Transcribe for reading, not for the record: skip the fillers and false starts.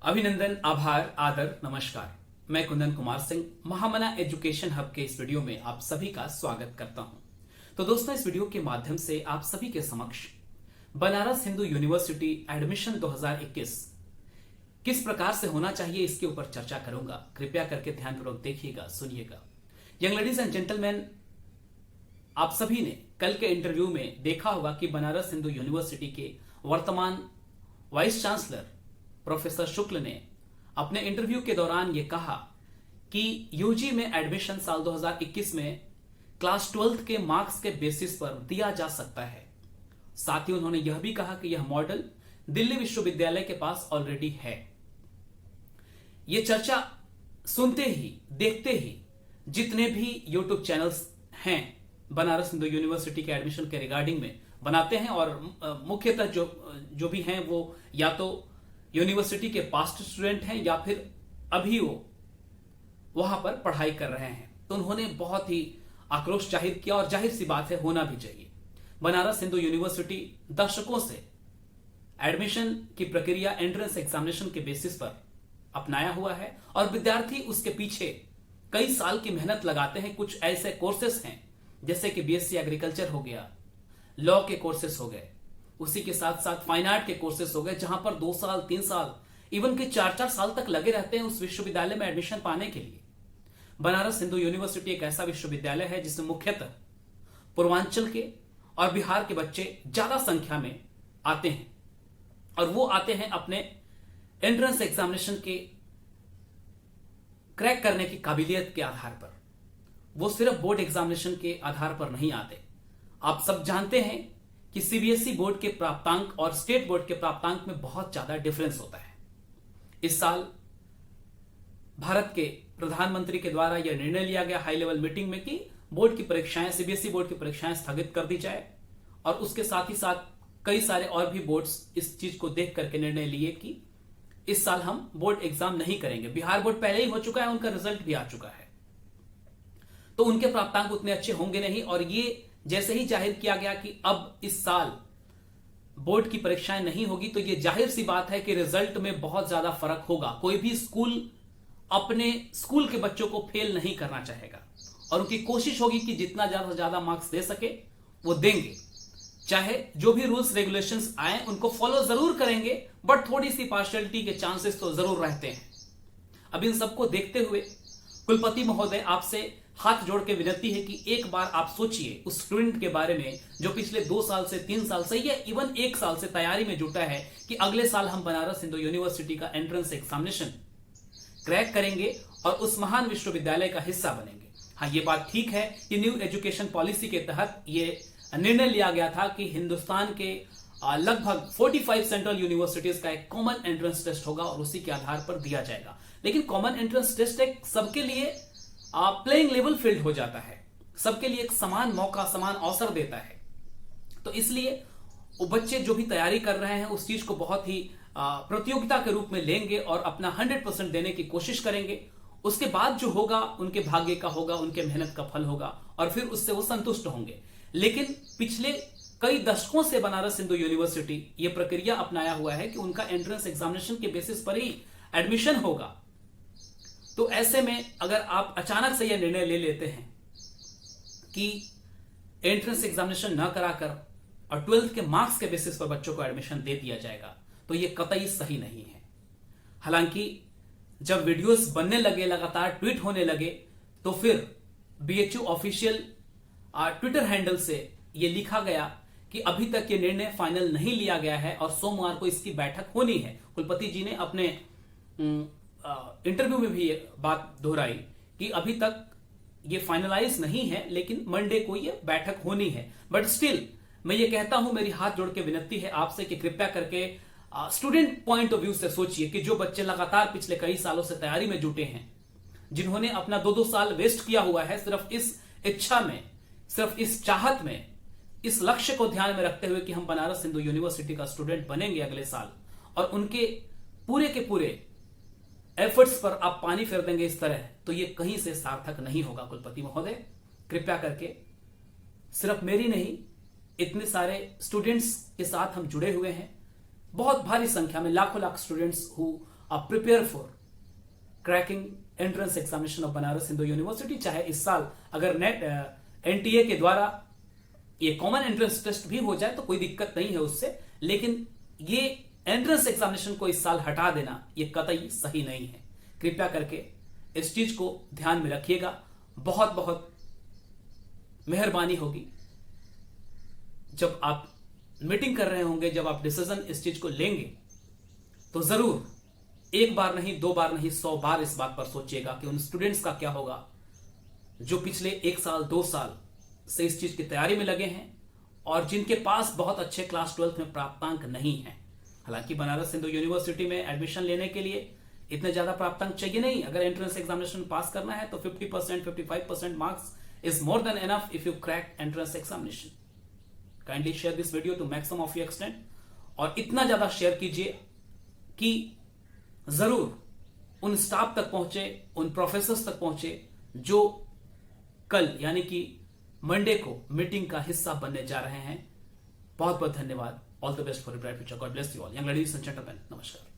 अभिनंदन, आभार, आदर, नमस्कार। मैं कुंदन कुमार सिंह महामना एजुकेशन हब के इस वीडियो में आप सभी का स्वागत करता हूं। तो दोस्तों, इस वीडियो के माध्यम से आप सभी के समक्ष बनारस हिंदू यूनिवर्सिटी एडमिशन 2021 किस प्रकार से होना चाहिए इसके ऊपर चर्चा करूंगा। कृपया करके ध्यानपूर्वक देखिएगा, सुनिएगा। यंग लेडीज एंड जेंटलमैन, आप सभी ने कल के इंटरव्यू में देखा होगा कि बनारस हिंदू यूनिवर्सिटी के वर्तमान वाइस चांसलर प्रोफेसर शुक्ल ने अपने इंटरव्यू के दौरान यह कहा कि यूजी में एडमिशन साल 2021 में क्लास 12 के मार्क्स के बेसिस पर दिया जा सकता है। साथ ही उन्होंने यह भी कहा कि यह मॉडल दिल्ली विश्वविद्यालय के पास ऑलरेडी है। यह चर्चा सुनते ही देखते ही जितने भी यूट्यूब चैनल्स हैं बनारस हिंदू यूनिवर्सिटी के एडमिशन के रिगार्डिंग में बनाते हैं और मुख्यतः जो भी हैं वो या तो यूनिवर्सिटी के पास्ट स्टूडेंट हैं या फिर अभी वो वहां पर पढ़ाई कर रहे हैं, तो उन्होंने बहुत ही आक्रोश जाहिर किया और जाहिर सी बात है, होना भी चाहिए। बनारस हिंदू यूनिवर्सिटी दशकों से एडमिशन की प्रक्रिया एंट्रेंस एग्जामिनेशन के बेसिस पर अपनाया हुआ है और विद्यार्थी उसके पीछे कई साल की मेहनत लगाते हैं। कुछ ऐसे कोर्सेस हैं जैसे कि बीएससी एग्रीकल्चर हो गया, लॉ के कोर्सेस हो गए, उसी के साथ साथ फाइन आर्ट के कोर्सेस हो गए, जहां पर 2 साल 3 साल इवन के 4-4 साल तक लगे रहते हैं उस विश्वविद्यालय में एडमिशन पाने के लिए। बनारस हिंदू यूनिवर्सिटी एक ऐसा विश्वविद्यालय है जिसमें मुख्यतः पूर्वांचल के और बिहार के बच्चे ज्यादा संख्या में आते हैं और वो आते हैं अपने एंट्रेंस एग्जामिनेशन के क्रैक करने की काबिलियत के आधार पर। वो सिर्फ बोर्ड एग्जामिनेशन के आधार पर नहीं आते। आप सब जानते हैं कि सीबीएसई बोर्ड के प्राप्तांक और स्टेट बोर्ड के प्राप्तांक में बहुत ज्यादा डिफरेंस होता है। इस साल भारत के प्रधानमंत्री के द्वारा यह निर्णय लिया गया हाई लेवल मीटिंग में कि बोर्ड की परीक्षाएं, सीबीएसई बोर्ड की परीक्षाएं स्थगित कर दी जाए और उसके साथ ही साथ कई सारे और भी बोर्ड्स इस चीज को देख करके निर्णय लिए कि इस साल हम बोर्ड एग्जाम नहीं करेंगे। बिहार बोर्ड पहले ही हो चुका है, उनका रिजल्ट भी आ चुका है, तो उनके प्राप्तांक उतने अच्छे होंगे नहीं। और ये जैसे ही जाहिर किया गया कि अब इस साल बोर्ड की परीक्षाएं नहीं होगी, तो यह जाहिर सी बात है कि रिजल्ट में बहुत ज्यादा फर्क होगा। कोई भी स्कूल अपने स्कूल के बच्चों को फेल नहीं करना चाहेगा और उनकी कोशिश होगी कि जितना ज्यादा से ज्यादा मार्क्स दे सके वो देंगे। चाहे जो भी रूल्स रेगुलेशंस आए उनको फॉलो जरूर करेंगे, बट थोड़ी सी पार्शियलिटी के चांसेस तो जरूर रहते हैं। अब इन सबको देखते हुए कुलपति महोदय आपसे हाथ जोड़ के विनती है कि एक बार आप सोचिए उस स्टूडेंट के बारे में जो पिछले 2 साल से 3 साल से या इवन 1 साल से तैयारी में जुटा है कि अगले साल हम बनारस हिंदू यूनिवर्सिटी का एंट्रेंस एग्जामिनेशन क्रैक करेंगे और उस महान विश्वविद्यालय का हिस्सा बनेंगे। हाँ, ये बात ठीक है कि न्यू एजुकेशन पॉलिसी के तहत ये निर्णय लिया गया था कि हिंदुस्तान के लगभग 45 सेंट्रल यूनिवर्सिटीज का एक कॉमन एंट्रेंस टेस्ट होगा और उसी के आधार पर दिया जाएगा। लेकिन कॉमन एंट्रेंस टेस्ट एक सबके लिए प्लेइंग लेवल फील्ड हो जाता है, सबके लिए एक समान मौका, समान अवसर देता है। तो इसलिए वो बच्चे जो भी तैयारी कर रहे हैं उस चीज को बहुत ही प्रतियोगिता के रूप में लेंगे और अपना 100% देने की कोशिश करेंगे। उसके बाद जो होगा उनके भाग्य का होगा, उनके मेहनत का फल होगा और फिर उससे वो संतुष्ट होंगे। लेकिन पिछले कई दशकों से बनारस हिंदू यूनिवर्सिटी ये प्रक्रिया अपनाया हुआ है कि उनका एंट्रेंस एग्जामिनेशन के बेसिस पर ही एडमिशन होगा। तो ऐसे में अगर आप अचानक से यह निर्णय ले लेते हैं कि एंट्रेंस एग्जामिनेशन न कराकर और 12th के मार्क्स के बेसिस पर बच्चों को एडमिशन दे दिया जाएगा, तो यह कतई सही नहीं है। हालांकि जब वीडियोस बनने लगे, लगातार ट्वीट होने लगे, तो फिर बीएचयू ऑफिशियल ट्विटर हैंडल से यह लिखा गया कि अभी तक यह निर्णय फाइनल नहीं लिया गया है और सोमवार को इसकी बैठक होनी है। कुलपति जी ने अपने इंटरव्यू में भी ये बात दोहराई कि अभी तक ये फाइनलाइज नहीं है, लेकिन मंडे को ये बैठक होनी है। बट स्टिल मैं ये कहता हूं, मेरी हाथ जोड़ के विनती है आपसे कि कृपया करके स्टूडेंट पॉइंट ऑफ व्यू से सोचिए कि जो बच्चे लगातार पिछले कई सालों से तैयारी में जुटे हैं, जिन्होंने अपना 2-2 साल वेस्ट किया हुआ है सिर्फ इस इच्छा में, सिर्फ इस चाहत में, इस लक्ष्य को ध्यान में रखते हुए कि हम बनारस हिंदू यूनिवर्सिटी का स्टूडेंट बनेंगे अगले साल, और उनके पूरे के पूरे एफर्ट्स पर आप पानी फेर देंगे इस तरह, तो ये कहीं से सार्थक नहीं होगा। कुलपति महोदय, कृपया करके सिर्फ मेरी नहीं, इतने सारे स्टूडेंट्स के साथ हम जुड़े हुए हैं, बहुत भारी संख्या में लाखों lakh students who prepare for cracking entrance examination of Banaras Hindu university. चाहे इस साल अगर नेट एनटीए के द्वारा ये कॉमन एंट्रेंस टेस्ट भी हो जाए तो कोई दिक्कत नहीं है उससे, लेकिन ये एंट्रेंस एग्जामिनेशन को इस साल हटा देना ये कतई सही नहीं है। कृपया करके इस चीज को ध्यान में रखिएगा। बहुत बहुत मेहरबानी होगी जब आप मीटिंग कर रहे होंगे, जब आप डिसीजन इस चीज को लेंगे तो जरूर एक बार नहीं, 2 बार नहीं, 100 बार इस बात पर सोचिएगा कि उन स्टूडेंट्स का क्या होगा जो पिछले 1 साल 2 साल से इस चीज की तैयारी में लगे हैं और जिनके पास बहुत अच्छे क्लास 12th में प्राप्तांक नहीं है। हालांकि बनारस हिंदू यूनिवर्सिटी में एडमिशन लेने के लिए इतने ज्यादा प्राप्तांक चाहिए नहीं। अगर एंट्रेंस एग्जामिनेशन पास करना है तो 50%, 55% marks is more than enough if you crack entrance examination. Kindly share this video to maximum of your extent और इतना ज्यादा शेयर कीजिए कि जरूर उन स्टाफ तक पहुंचे, उन प्रोफेसर्स तक पहुंचे जो कल यानी कि मंडे को मीटिंग का हिस्सा बनने जा रहे हैं। बहुत बहुत धन्यवाद। All the best for bright future. God bless you all. Young ladies and gentleman, नमस्कार।